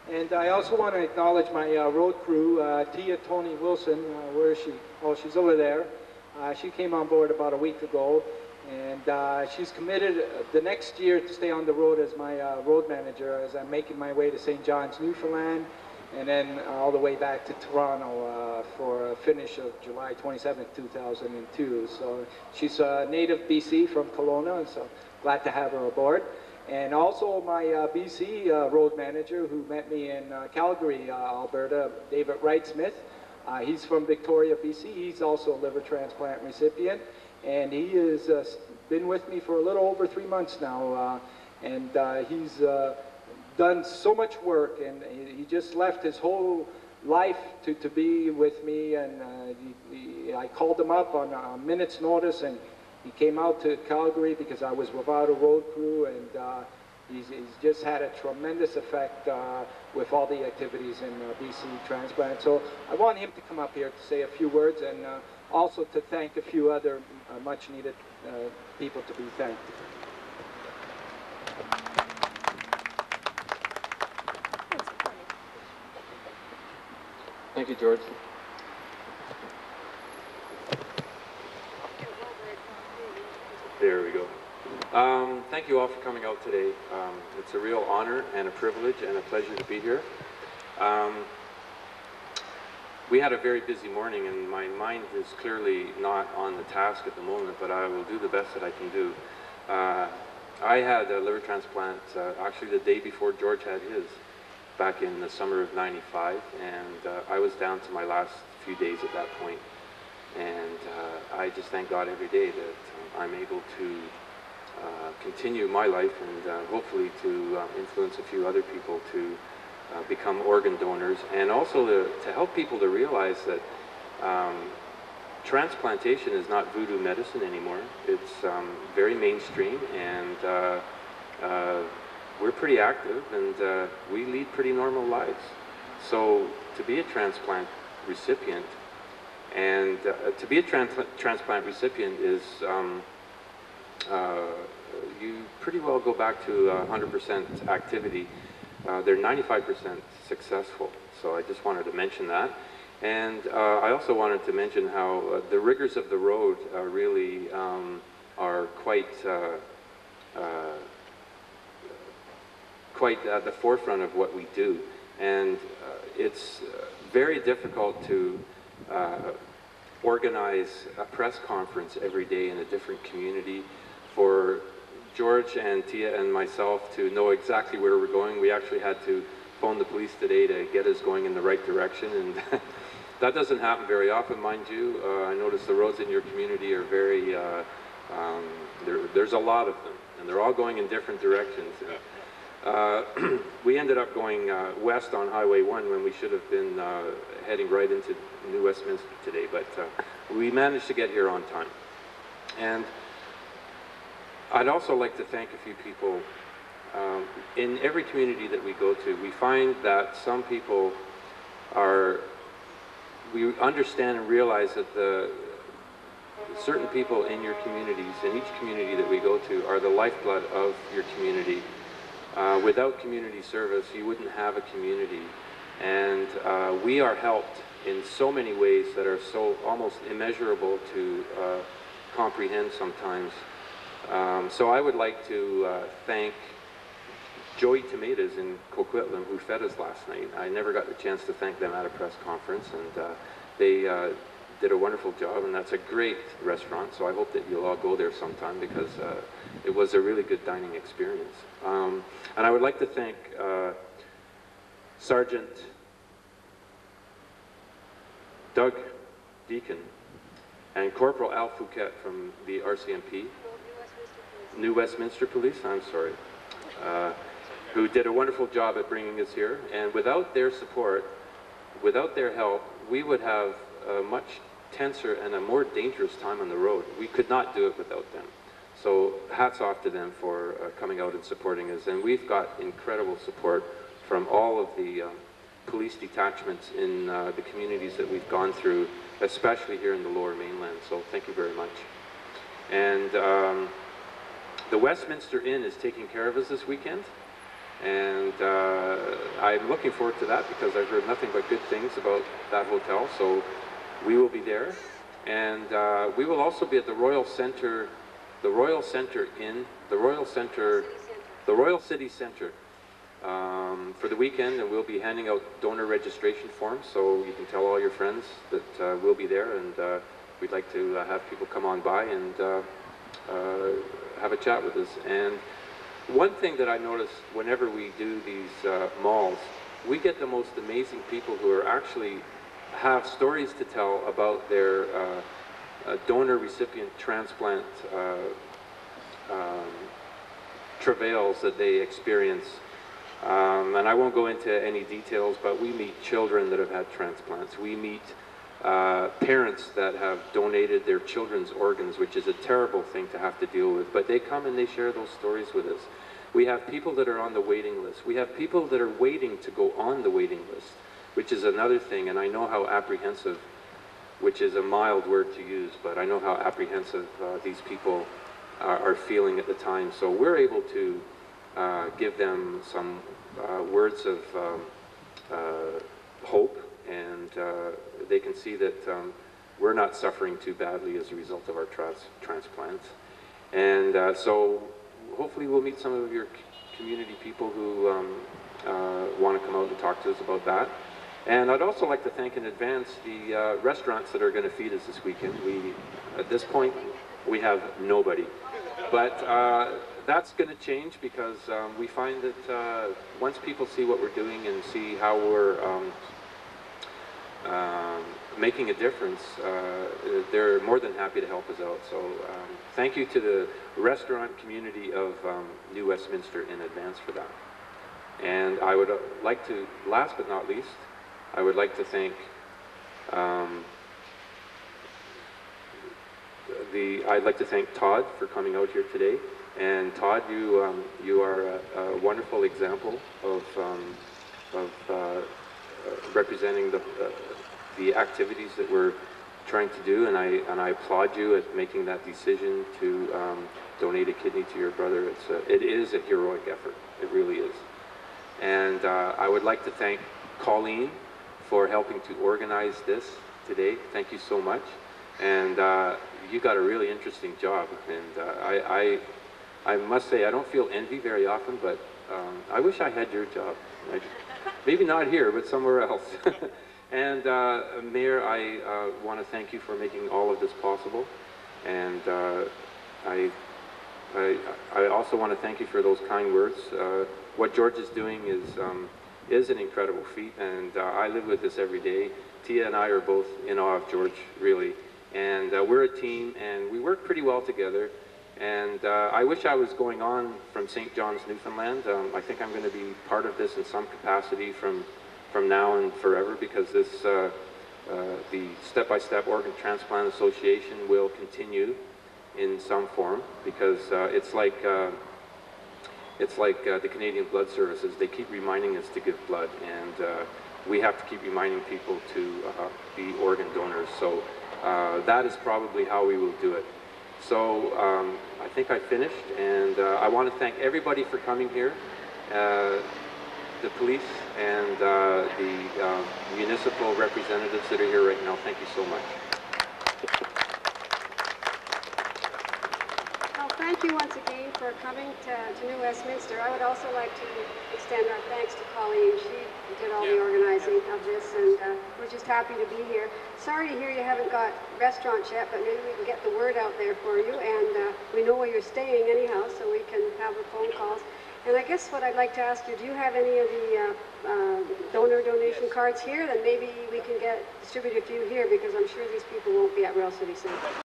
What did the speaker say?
And I also want to acknowledge my road crew, Tia Tony Wilson. Where is she? Oh, she's over there. She came on board about a week ago, and she's committed the next year to stay on the road as my road manager as I'm making my way to St. John's, Newfoundland, and then all the way back to Toronto for a finish of July 27th, 2002. So she's a native BC from Kelowna, and so glad to have her aboard. And also my BC road manager who met me in Calgary, Alberta, David Wright-Smith. He's from Victoria, BC. He's also a liver transplant recipient. And he has been with me for a little over 3 months now. And he's done so much work, and he just left his whole life to be with me. And I called him up on a minute's notice, and he came out to Calgary because I was without a road crew, and he's just had a tremendous effect with all the activities in BC Transplant. So I want him to come up here to say a few words, and also to thank a few other much needed people to be thanked. Thank you, George. There we go. Thank you all for coming out today. It's a real honor and a privilege and a pleasure to be here. We had a very busy morning, and my mind is clearly not on the task at the moment, but I will do the best that I can do. I had a liver transplant actually the day before George had his, back in the summer of '95, and I was down to my last few days at that point. And I just thank God every day that I'm able to continue my life, and hopefully to influence a few other people to become organ donors, and also to help people to realize that transplantation is not voodoo medicine anymore. It's very mainstream, and we're pretty active, and we lead pretty normal lives. So to be a transplant recipient, and to be a transplant recipient is you pretty well go back to 100% activity. They're 95% successful, so I just wanted to mention that. And I also wanted to mention how the rigors of the road really are quite at the forefront of what we do. And it's very difficult to organize a press conference every day in a different community. For George and Tia and myself to know exactly where we're going, we actually had to phone the police today to get us going in the right direction, and that doesn't happen very often, mind you. I notice the roads in your community are very, there's a lot of them, and they're all going in different directions. We ended up going west on Highway 1 when we should have been heading right into New Westminster today, but we managed to get here on time. And I'd also like to thank a few people. In every community that we go to, we find that some people we understand and realize that certain people in your communities, in each community that we go to, are the lifeblood of your community. Without community service, you wouldn't have a community. And we are helped in so many ways that are so almost immeasurable to comprehend sometimes. So I would like to thank Joey Tomatoes in Coquitlam, who fed us last night. I never got the chance to thank them at a press conference, and they did a wonderful job, and that's a great restaurant, so I hope that you'll all go there sometime, because it was a really good dining experience. And I would like to thank Sergeant Doug Deacon and Corporal Al Fouquet from the RCMP, New Westminster Police, I'm sorry, who did a wonderful job at bringing us here. And without their support, without their help, we would have a much tenser and a more dangerous time on the road. We could not do it without them. So hats off to them for coming out and supporting us. And we've got incredible support from all of the police detachments in the communities that we've gone through, especially here in the Lower Mainland. So thank you very much. And the Westminster Inn is taking care of us this weekend, And I'm looking forward to that because I've heard nothing but good things about that hotel. So we will be there. And we will also be at the Royal Center, the Royal City Centre for the weekend, and we'll be handing out donor registration forms, so you can tell all your friends that we'll be there, and we'd like to have people come on by and have a chat with us. And one thing that I notice whenever we do these malls, we get the most amazing people who are actually have stories to tell about their donor recipient transplant travails that they experience. And I won't go into any details, but we meet children that have had transplants. We meet parents that have donated their children's organs, which is a terrible thing to have to deal with, but they come and they share those stories with us. We have people that are on the waiting list. We have people that are waiting to go on the waiting list, which is another thing, and I know how apprehensive, which is a mild word to use, but I know how apprehensive these people are feeling at the time. So we're able to give them some words of hope, and they can see that we're not suffering too badly as a result of our transplants. And so hopefully we'll meet some of your community people who want to come out and talk to us about that. And I'd also like to thank in advance the restaurants that are going to feed us this weekend. At this point, we have nobody. But that's going to change because we find that once people see what we're doing and see how we're making a difference, they're more than happy to help us out. So thank you to the restaurant community of New Westminster in advance for that. And I would like to, last but not least, I would like to thank I'd like to thank Todd for coming out here today. And Todd, you are a wonderful example of representing the activities that we're trying to do, and I applaud you at making that decision to donate a kidney to your brother. It is a heroic effort. It really is. And I would like to thank Colleen for helping to organize this today. Thank you so much. And you got a really interesting job, and I must say I don't feel envy very often, but I wish I had your job. Maybe not here, but somewhere else. And Mayor, I want to thank you for making all of this possible, and I also want to thank you for those kind words. What George is doing is an incredible feat, and I live with this every day. Tia and I are both in awe of George, really. And we're a team, and we work pretty well together. And I wish I was going on from St. John's, Newfoundland. I think I'm going to be part of this in some capacity from now and forever, because this the Step-by-Step Organ Transplant Association will continue in some form, because it's like the Canadian Blood Services. They keep reminding us to give blood, and we have to keep reminding people to be organ donors. So that is probably how we will do it. So I think I finished, and I want to thank everybody for coming here, the police and the municipal representatives that are here right now. Thank you so much. Well, thank you once again for coming to New Westminster. I would also like to extend our thanks to Colleen. She did all the organizing of this, and we're just happy to be here. Sorry to hear you haven't got restaurants yet, but maybe we can get the word out there for you, and we know where you're staying anyhow, so we can have the phone calls. And I guess what I'd like to ask you, do you have any of the donation cards here? Then maybe we can distribute a few here, because I'm sure these people won't be at Royal City Centre.